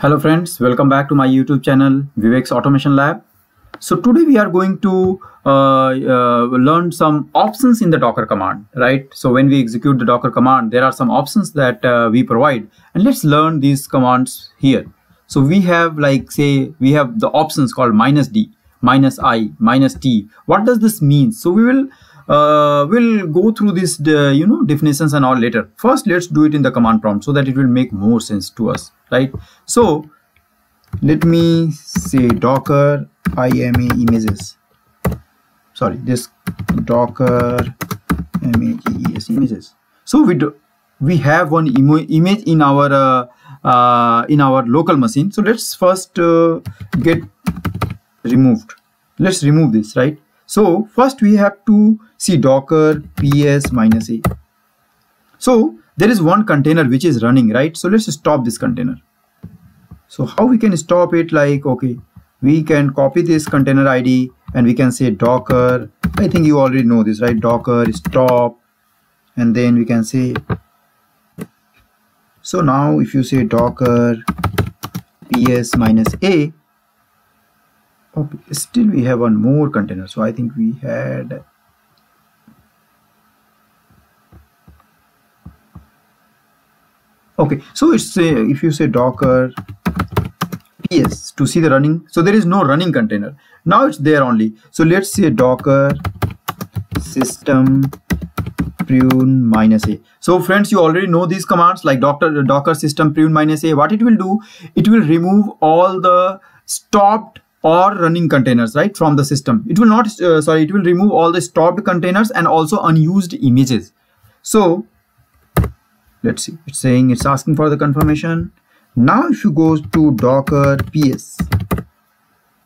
Hello friends, welcome back to my YouTube channel Vivek's Automation Lab. So today we are going to learn some options in the Docker command, right? So when we execute the Docker command, there are some options that we provide, and let's learn these commands here. So we have, like, say we have the options called -d, -i, -t. What does this mean? So we will we'll go through this definitions and all later. First, let's do it in the command prompt so that it will make more sense to us, right? So let me say docker ima images, sorry, this docker images. So we have one image in our local machine. So let's first get removed. Let's remove this, right? So first we have to see docker ps -a. So there is one container which is running, right? So let's stop this container. So how we can stop it? Like, okay, we can copy this container ID and we can say docker, I think you already know this, right? Docker stop, and then we can say, so now if you say docker ps -a, okay, still we have one more container. So I think we had, okay, so it's if you say docker ps to see the running, so there is no running container. Now it's there only. So let's say docker system prune -a. So friends, you already know these commands, like docker system prune -a. What it will do, it will remove all the stopped or running containers, right, from the system. It will not it will remove all the stopped containers and also unused images. So let's see, it's saying, it's asking for the confirmation. Now if you go to docker ps,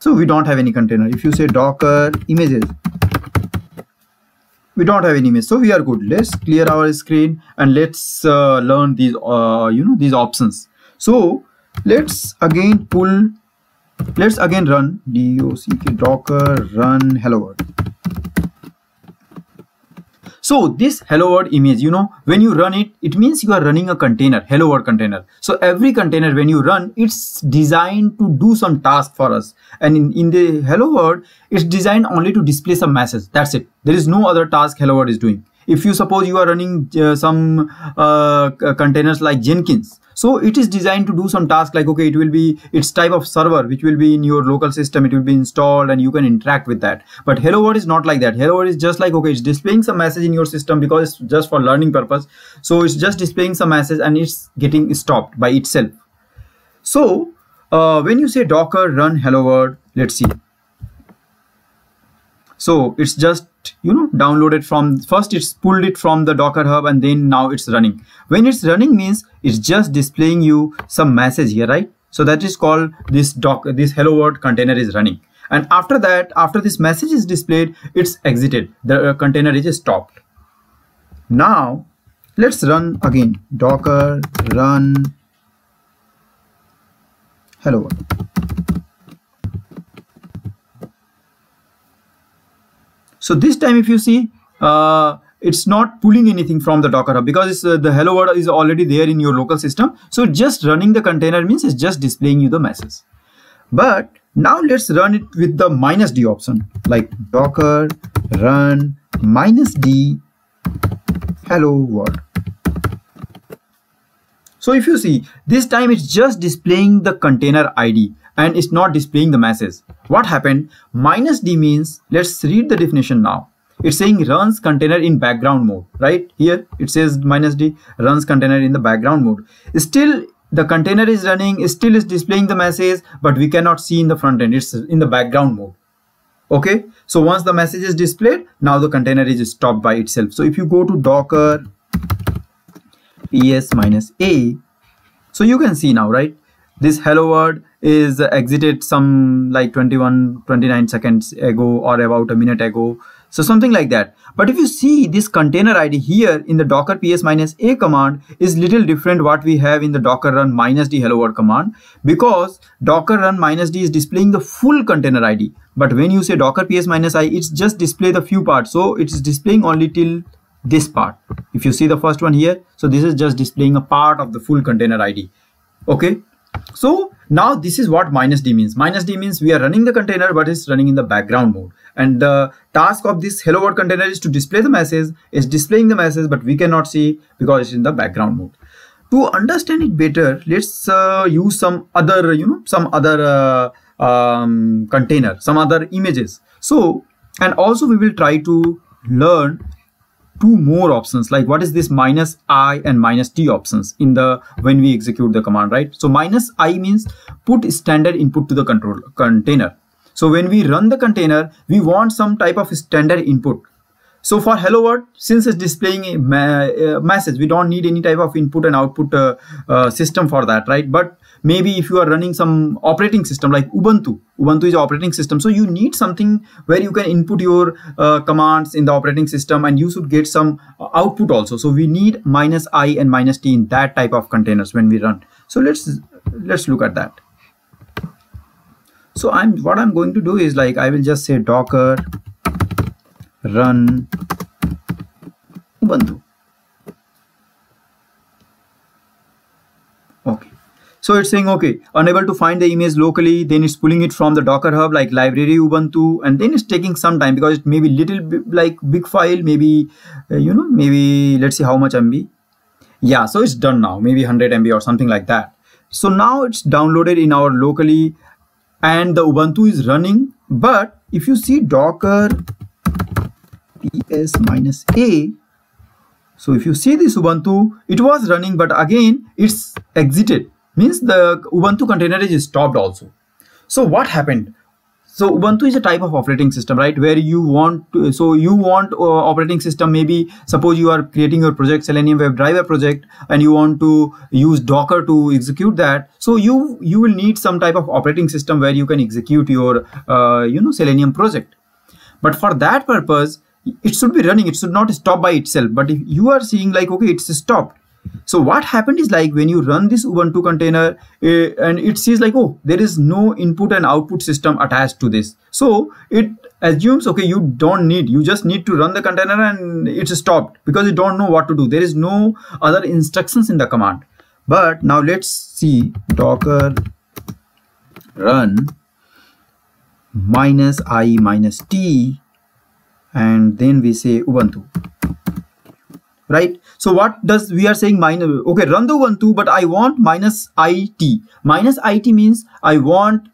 so we don't have any container. If you say docker images, we don't have any image, so we are good. Let's clear our screen and let's learn these these options. So let's again run docker run hello world. So this hello world image, when you run it, it means you are running a container, hello world container. So every container when you run, it's designed to do some task for us. And in the hello world, it's designed only to display some message. That's it. There is no other task hello world is doing. If you suppose you are running some containers like Jenkins, so it is designed to do some task, like, okay, it will be its type of server which will be in your local system, it will be installed and you can interact with that. But hello world is not like that. Hello world is just like, okay, it's displaying some message in your system because it's just for learning purpose. So it's just displaying some message and it's getting stopped by itself. So when you say docker run hello world, let's see. So it's just downloaded from, first it's pulled it from the Docker Hub and then now it's running. When it's running means it's just displaying you some message here, right? So that is called this hello world container is running. And after that, after this message is displayed, it's exited. The container is stopped. Now let's run again docker run hello world. So this time if you see, it's not pulling anything from the Docker Hub because the hello world is already there in your local system. So just running the container means it's just displaying you the message. But now let's run it with the -d option, like docker run -d hello world. So if you see, this time it's just displaying the container ID and it's not displaying the message. What happened? -d means, let's read the definition now. It's saying runs container in background mode, right? Here it says -d runs container in the background mode. Still the container is running, still is displaying the message, but we cannot see in the front end. It's in the background mode. Okay, so once the message is displayed, now the container is stopped by itself. So if you go to docker ps -a, so you can see now, right? This hello world is exited some like 29 seconds ago or about a minute ago. So something like that. But if you see this container ID here in the docker ps -a command is little different what we have in the docker run -d hello world command, because docker run -d is displaying the full container ID. But when you say docker ps -i, it's just display the few parts. So it's displaying only till this part. If you see the first one here, so this is just displaying a part of the full container ID. Okay, So now this is what minus D means. Minus D means we are running the container, but it's running in the background mode. And the task of this hello world container is to display the message. It's displaying the message, but we cannot see because it's in the background mode. To understand it better, let's use some other, container, some other images. So, and also we will try to learn two more options, like what is this minus I and minus T options in the when we execute the command, right? So minus I means put standard input to the container. So when we run the container, we want some type of standard input. So for hello world, since it's displaying a message, we don't need any type of input and output system for that, right? But maybe if you are running some operating system like Ubuntu is an operating system, so you need something where you can input your commands in the operating system and you should get some output also. So we need minus I and minus T in that type of containers when we run. So let's look at that. So what I'm going to do is, like, I will just say docker run Ubuntu. Okay, so it's saying, okay, unable to find the image locally, then it's pulling it from the Docker hub like library Ubuntu, and then it's taking some time because it may be little bit like big file, maybe maybe let's see how much MB. Yeah, so it's done now, maybe 100 MB or something like that. So now it's downloaded in our locally and the Ubuntu is running. But if you see docker ps-a, so if you see this Ubuntu, it was running, but again it's exited, means the Ubuntu container is stopped also. So what happened? So Ubuntu is a type of operating system, right, where you want to, so you want operating system, maybe suppose you are creating your project, Selenium WebDriver project, and you want to use Docker to execute that. So you will need some type of operating system where you can execute your Selenium project. But for that purpose, it should be running, it should not stop by itself. But if you are seeing like, okay, it's stopped. So what happened is, like, when you run this Ubuntu container and it sees like, oh, there is no input and output system attached to this. So it assumes, okay, you just need to run the container and it's stopped because you don't know what to do. There is no other instructions in the command. But now let's see docker run minus I minus T, and then we say Ubuntu, right? So what does we are saying minus, okay, run the Ubuntu, but I want minus IT. Minus IT means I want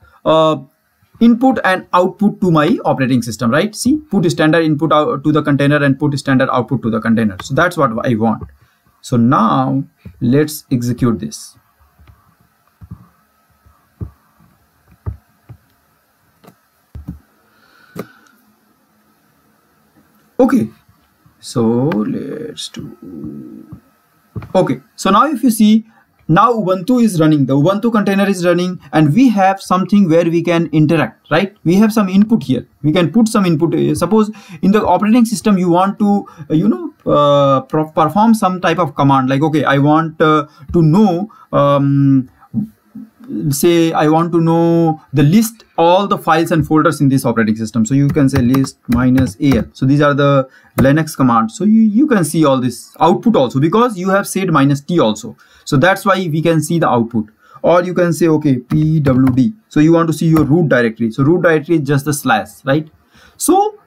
input and output to my operating system, right? See, put standard input out to the container and put standard output to the container. So that's what I want. So now let's execute this. Okay, so let's do, okay, so now if you see, now Ubuntu is running, the Ubuntu container is running, and we have something where we can interact, right? We have some input here, we can put some input. Suppose in the operating system you want to perform some type of command, like, okay, I want to know say I want to know the list all the files and folders in this operating system. So you can say list minus al. So these are the Linux commands. So you can see all this output also because you have said minus T also. So that's why we can see the output. Or you can say, okay, pwd. So you want to see your root directory. So root directory is just the slash, right? So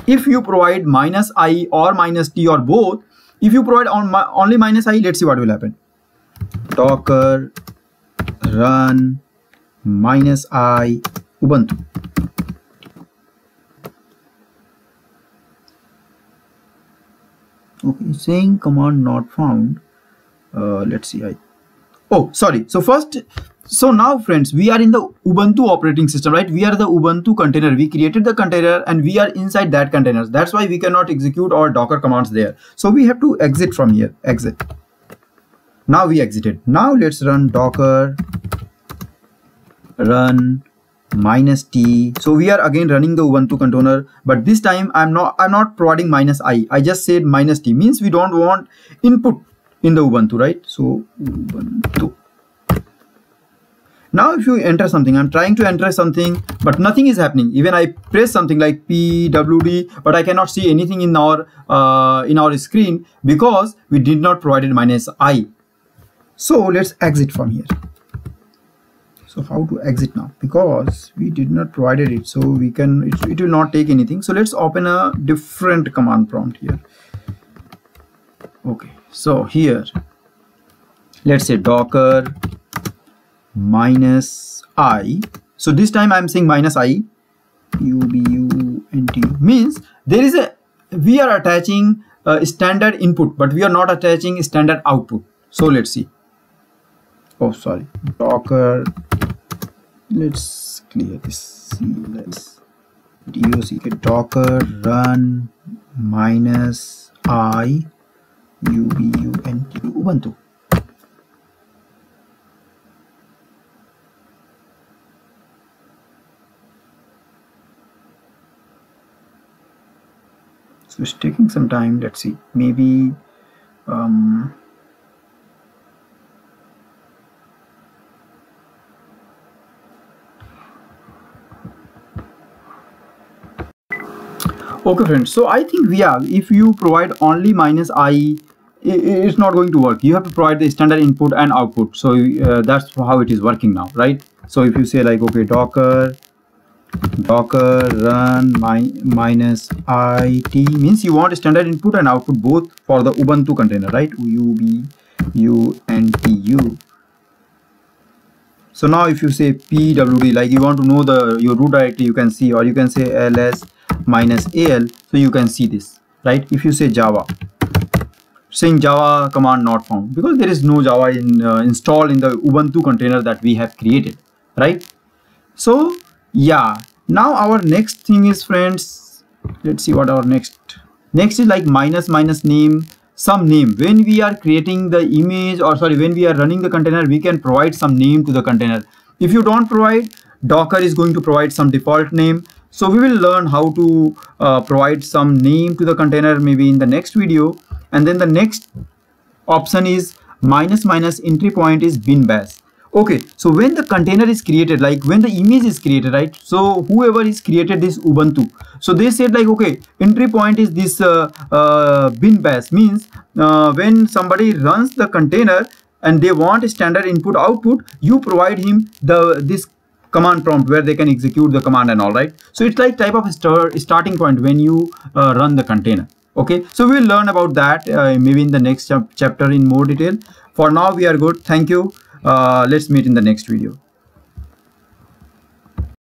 if you provide minus I or minus T or both, if you provide only minus I, let's see what will happen. Docker run minus I Ubuntu. Okay, saying command not found. Let's see. Oh, sorry. So now friends, we are in the Ubuntu operating system, right? We are the Ubuntu container. We created the container and we are inside that container. That's why we cannot execute our Docker commands there. So we have to exit from here. Exit. Now we exited. Now let's run docker run minus T. So we are again running the Ubuntu container, but this time I'm not providing minus I. I just said minus T, means we don't want input in the Ubuntu, right? So Ubuntu. Now if you enter something, I'm trying to enter something, but nothing is happening. Even I press something like pwd, but I cannot see anything in our screen because we did not provide minus I. So let's exit from here. So how to exit now, because we did not provided it, so we can it will not take anything. So let's open a different command prompt here. Okay, so here let's say docker -i. So this time I'm saying -i ubunt means there is a, we are attaching a standard input, but we are not attaching standard output. So let's see. Oh, sorry, docker, let's clear this. Let's docker run -i ubunt ubuntu. So it's taking some time. Let's see, maybe okay friends, so I think if you provide only -i, it's not going to work. You have to provide the standard input and output. So that's how it is working now, right? So if you say like, okay, docker run -it means you want standard input and output both for the Ubuntu container, right? ubuntu. So now if you say pwd, like you want to know your root directory, you can see, or you can say ls -al, so you can see this, right? If you say java, saying java command not found, because there is no java installed in the Ubuntu container that we have created, right? So yeah, now our next thing is, friends, let's see what our next is like name, some name. When we are creating the image, or sorry, when we are running the container, we can provide some name to the container. If you don't provide, docker is going to provide some default name. So we will learn how to provide some name to the container maybe in the next video. And then the next option is entry point is bin bash. Okay, so when the container is created, like when the image is created, right? So whoever is created this Ubuntu, so they said like, okay, entry point is this bin bash, means when somebody runs the container and they want a standard input output, you provide him this command prompt where they can execute the command and all, right? So it's like type of starting point when you run the container. Okay, so we'll learn about that maybe in the next chapter in more detail. For now we are good. Thank you. Let's meet in the next video.